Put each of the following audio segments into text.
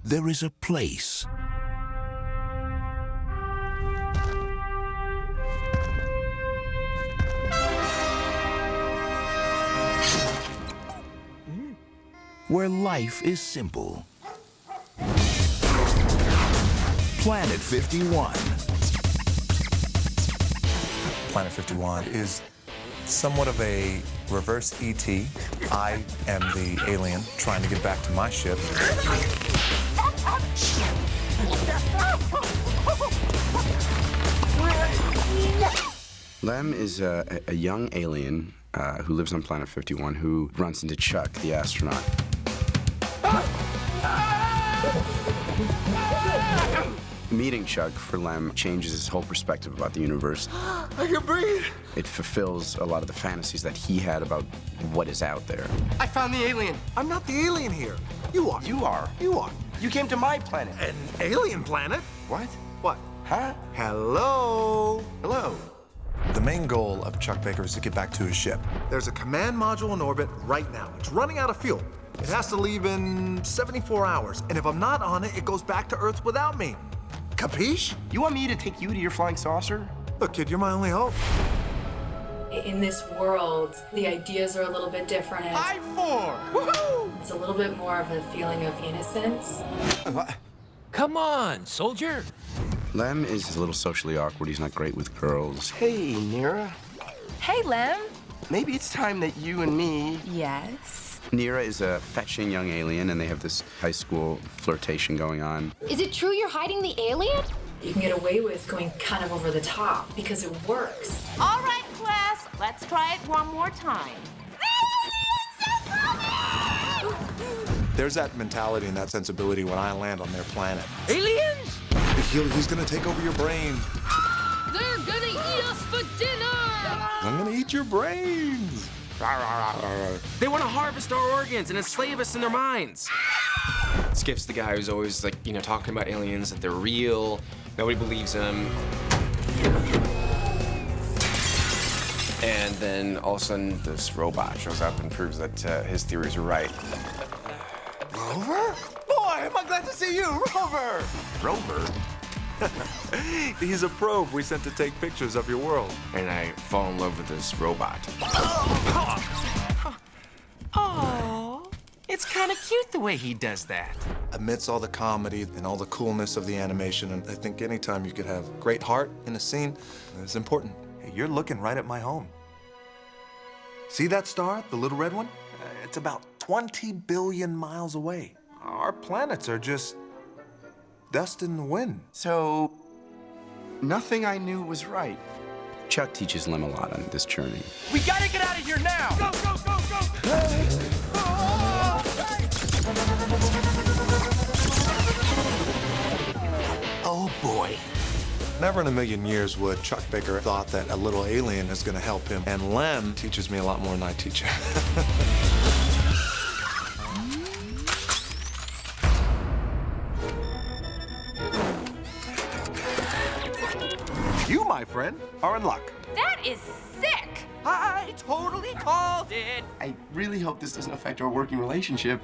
there is a place where life is simple. Planet 51. Planet 51 is somewhat of a reverse E.T. I am the alien trying to get back to my ship. Lem is a young alien who lives on Planet 51 who runs into Chuck, the astronaut. Meeting Chuck for Lem changes his whole perspective about the universe. I can breathe! It fulfills a lot of the fantasies that he had about what is out there. I found the alien. I'm not the alien here. You are. You are. You are. You came to my planet. An alien planet? What? What? Huh? Hello? Hello. The main goal of Chuck Baker is to get back to his ship. There's a command module in orbit right now. It's running out of fuel. It has to leave in 74 hours. And if I'm not on it, it goes back to Earth without me. Capiche? You want me to take you to your flying saucer? Look, kid, you're my only hope. In this world, the ideas are a little bit different. High four! Woohoo! It's a little bit more of a feeling of innocence. Come on, soldier. Lem is a little socially awkward. He's not great with girls. Hey, Nira. Hey, Lem. Maybe it's time that you and me... Yes? Nira is a fetching young alien, and they have this high school flirtation going on. Is it true you're hiding the alien? You can get away with going kind of over the top because it works. All right, class, let's try it one more time. There's that mentality and that sensibility when I land on their planet. Aliens? He's gonna take over your brain. They're gonna eat us for dinner! I'm gonna eat your brains. They want to harvest our organs and enslave us in their minds. Skip's the guy who's always like, talking about aliens, that they're real. Nobody believes him. And then all of a sudden, this robot shows up and proves that his theories are right. Rover? Boy, am I glad to see you, Rover! Rover? He's a probe we sent to take pictures of your world. And I fall in love with this robot. Oh, it's kind of cute the way he does that. Amidst all the comedy and all the coolness of the animation, and I think anytime you could have great heart in a scene, it's important. Hey, you're looking right at my home. See that star, the little red one? It's about 20 billion miles away. Our planets are just dust in the wind. So, nothing I knew was right. Chuck teaches Lem a lot on this journey. We gotta get out of here now! Go, go, go, go! Oh, boy. Never in a million years would Chuck Baker thought that a little alien is gonna help him, and Lem teaches me a lot more than I teach him. You, my friend, are in luck. That is sick! I totally called it! I really hope this doesn't affect our working relationship.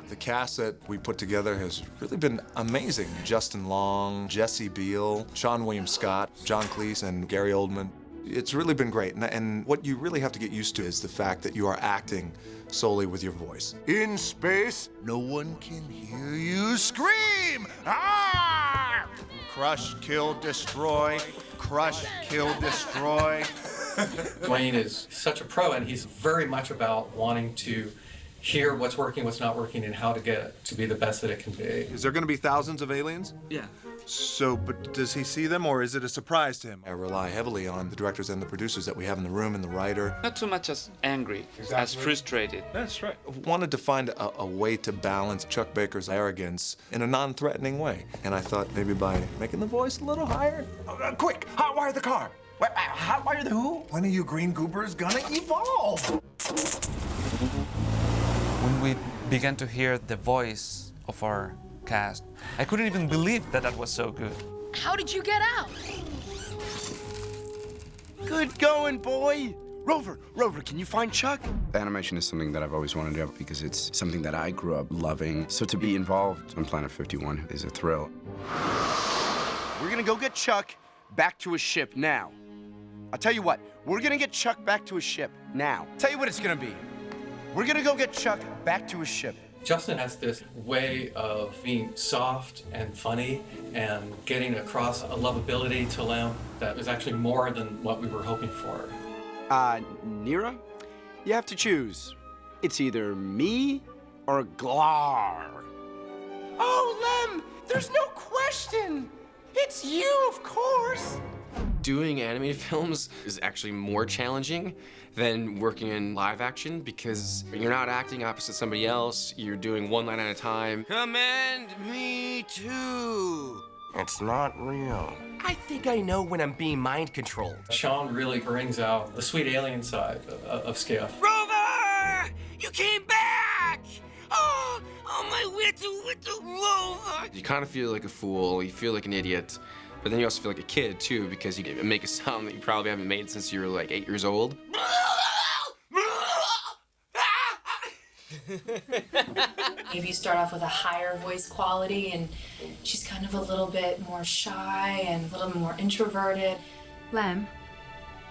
The cast that we put together has really been amazing. Justin Long, Jesse Biel, Sean William Scott, John Cleese, and Gary Oldman. It's really been great, and what you really have to get used to is the fact that you are acting solely with your voice. In space, no one can hear you scream! Ah! Crush, kill, destroy. Crush, kill, destroy. Dwayne is such a pro, and he's very much about wanting to hear what's working, what's not working, and how to get it to be the best that it can be. Is there going to be thousands of aliens? Yeah. So, but does he see them, or is it a surprise to him? I rely heavily on the directors and the producers that we have in the room and the writer. Not so much as angry, as frustrated. That's right. Wanted to find a way to balance Chuck Baker's arrogance in a non-threatening way. And I thought maybe by making the voice a little higher. Quick, hotwire the car. Hotwire the who? When are you green goobers gonna evolve? When we began to hear the voice of our cast, I couldn't even believe that was so good. How did you get out? Good going, boy. Rover, can you find Chuck? Animation is something that I've always wanted to do because it's something that I grew up loving. So to be involved on Planet 51 is a thrill. We're gonna go get Chuck back to his ship now. I'll tell you what, we're gonna get Chuck back to his ship now. Tell you what it's gonna be. We're gonna go get Chuck back to his ship. Justin has this way of being soft and funny and getting across a lovability to Lem that was actually more than what we were hoping for. Nira, you have to choose. It's either me or Glar. Oh, Lem, there's no question. It's you, of course. Doing animated films is actually more challenging than working in live action because you're not acting opposite somebody else, you're doing one line at a time. Command me to. It's not real. I think I know when I'm being mind controlled. Sean really brings out the sweet alien side of Skiff. Rover! You came back! Oh, my little Rover! You kind of feel like a fool, you feel like an idiot, but then you also feel like a kid too because you make a sound that you probably haven't made since you were like 8 years old. Maybe you start off with a higher voice quality and she's kind of a little bit more shy and a little more introverted. Lem,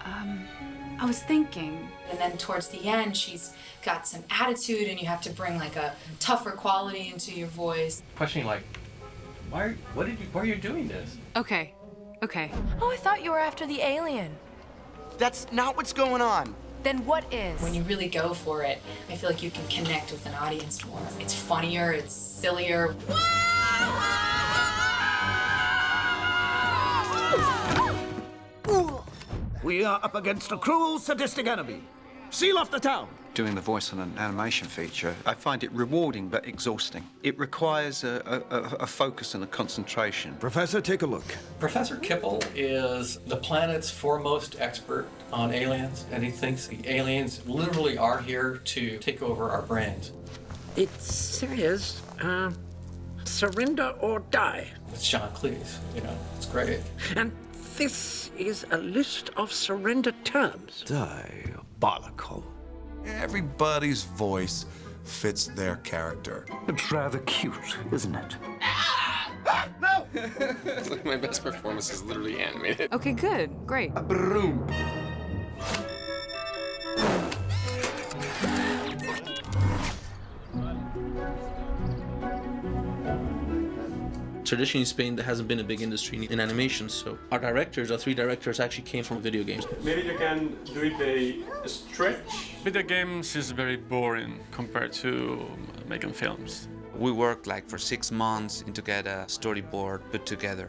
I was thinking. And then towards the end, she's got some attitude and you have to bring like a tougher quality into your voice. Questioning like, why are you doing this? Okay. Oh, I thought you were after the alien. That's not what's going on. Then what is? When you really go for it, I feel like you can connect with an audience more. It's funnier, it's sillier. We are up against a cruel, sadistic enemy. Seal off the town. Doing the voice on an animation feature, I find it rewarding but exhausting. It requires a focus and a concentration. Professor, take a look. Professor Kipple is the planet's foremost expert on aliens, and he thinks the aliens literally are here to take over our brains. It says, surrender or die. It's John Cleese, it's great. And this is a list of surrender terms. Diabolical. Everybody's voice fits their character. It's rather cute, isn't it? No! It's like my best performance is literally animated. Okay, good. Great. Broom. Traditionally in Spain, there hasn't been a big industry in animation, so our three directors actually came from video games. Maybe you can do it a stretch. Video games is very boring compared to making films. We worked like for 6 months to get a storyboard put together.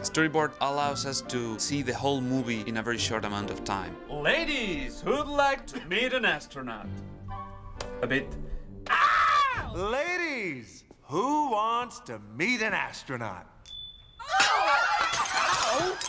Storyboard allows us to see the whole movie in a very short amount of time. Ladies, who'd like to meet an astronaut? A bit. Ladies, who wants to meet an astronaut?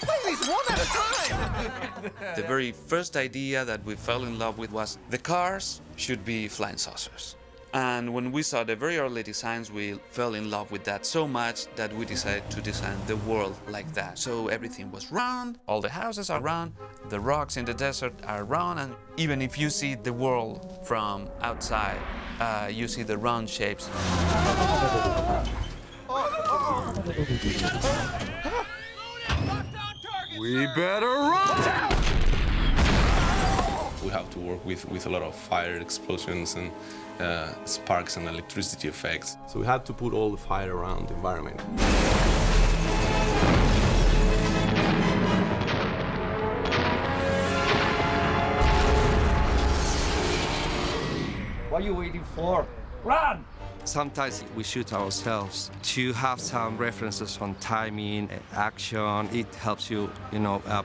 Ladies, one at a time! The very first idea that we fell in love with was the cars should be flying saucers. And when we saw the very early designs, we fell in love with that so much that we decided to design the world like that. So everything was round, all the houses are round, the rocks in the desert are round, and even if you see the world from outside, you see the round shapes. We better run! We have to work with a lot of fire explosions and sparks and electricity effects. So we had to put all the fire around the environment. What are you waiting for? Run! Sometimes we shoot ourselves to have some references on timing, action. It helps you,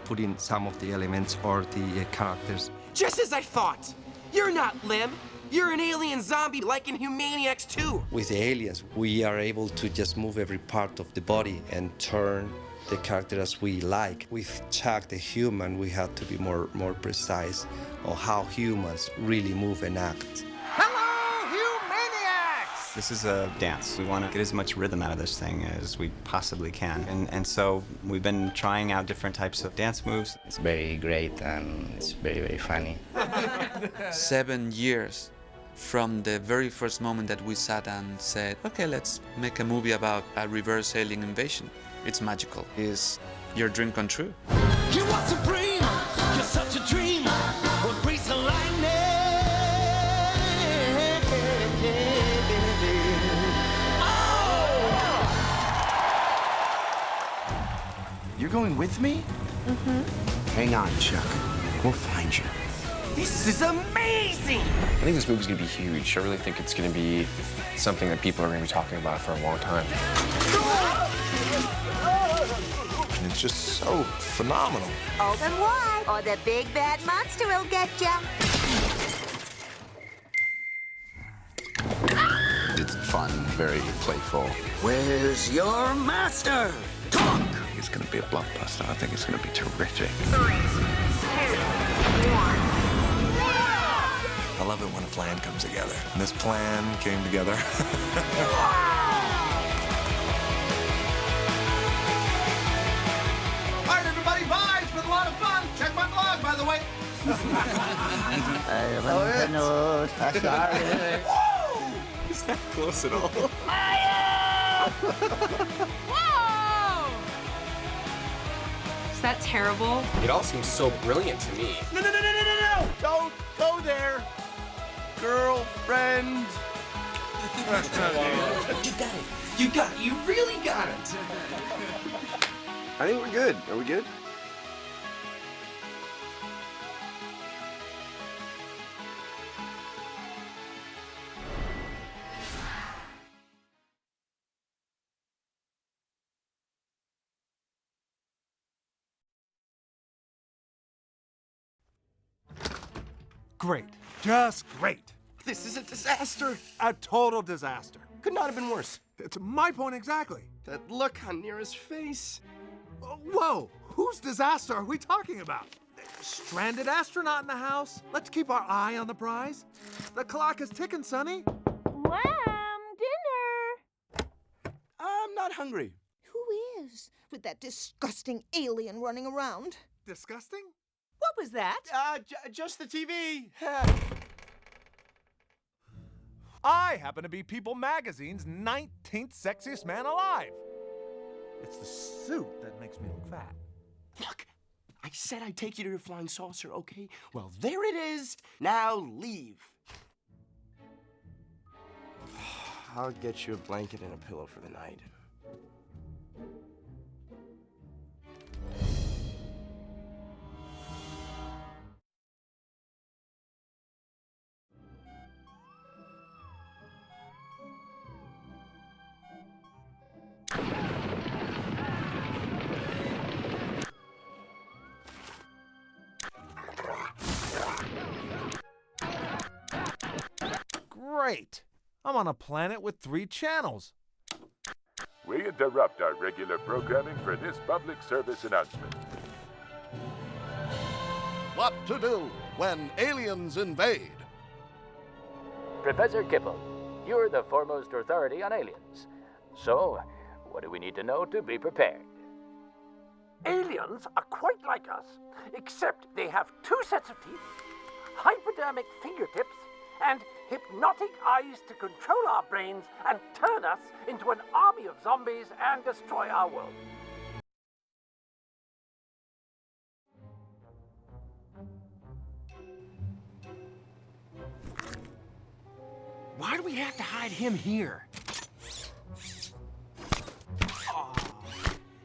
put in some of the elements or the characters. Just as I thought! You're not Lem! You're an alien zombie like in Humaniacs 2! With the aliens, we are able to just move every part of the body and turn the character as we like. With Chuck the human, we have to be more precise on how humans really move and act. Hello, Humaniacs! This is a dance. We want to get as much rhythm out of this thing as we possibly can. And so we've been trying out different types of dance moves. It's very great and it's very, very funny. 7 years from the very first moment that we sat and said, okay, let's make a movie about a reverse alien invasion. It's magical. It's your dream come true. You are supreme. You're such a dream. What grace and lightning. You're going with me? Mm-hmm. Hang on, Chuck. We'll find you. This is amazing! I think this movie's gonna be huge. I really think it's gonna be something that people are gonna be talking about for a long time. And it's just so phenomenal. Open wide, or the big bad monster will get ya. It's fun, very playful. Where's your master? Talk! It's going to be a blockbuster. I think it's going to be terrific. 3, 2, 1. I love it when a plan comes together. And this plan came together. All right, everybody, bye. It's been a lot of fun. Check my blog, by the way. Is that close at all? Is that terrible? It all seems so brilliant to me. No. Don't go there. Girlfriend. You got it. You got it. You really got it. I think we're good. Are we good? Great. Just great. This is a disaster. A total disaster. Could not have been worse. It's my point exactly. That look on Nira's face. Whoa, whose disaster are we talking about? Stranded astronaut in the house? Let's keep our eye on the prize. The clock is ticking, Sonny. Lamb, dinner. I'm not hungry. Who is with that disgusting alien running around? Disgusting? What was that? Just the TV. I happen to be People Magazine's 19th sexiest man alive. It's the suit that makes me look fat. Look, I said I'd take you to your flying saucer, okay? Well, there it is. Now leave. I'll get you a blanket and a pillow for the night. Great. I'm on a planet with 3 channels. We interrupt our regular programming for this public service announcement. What to do when aliens invade? Professor Kipple, you're the foremost authority on aliens. So, what do we need to know to be prepared? Aliens are quite like us, except they have 2 sets of teeth, hypodermic fingertips, and hypnotic eyes to control our brains and turn us into an army of zombies and destroy our world. Why do we have to hide him here?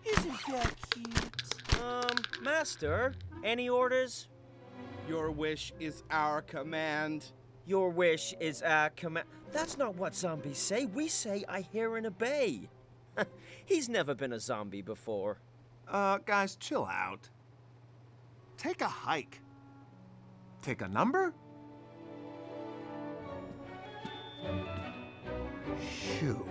Isn't that cute? Master, any orders? Your wish is our command. Your wish is our command. That's not what zombies say. We say, I hear and obey. He's never been a zombie before. Guys, chill out. Take a hike. Take a number? Shoo.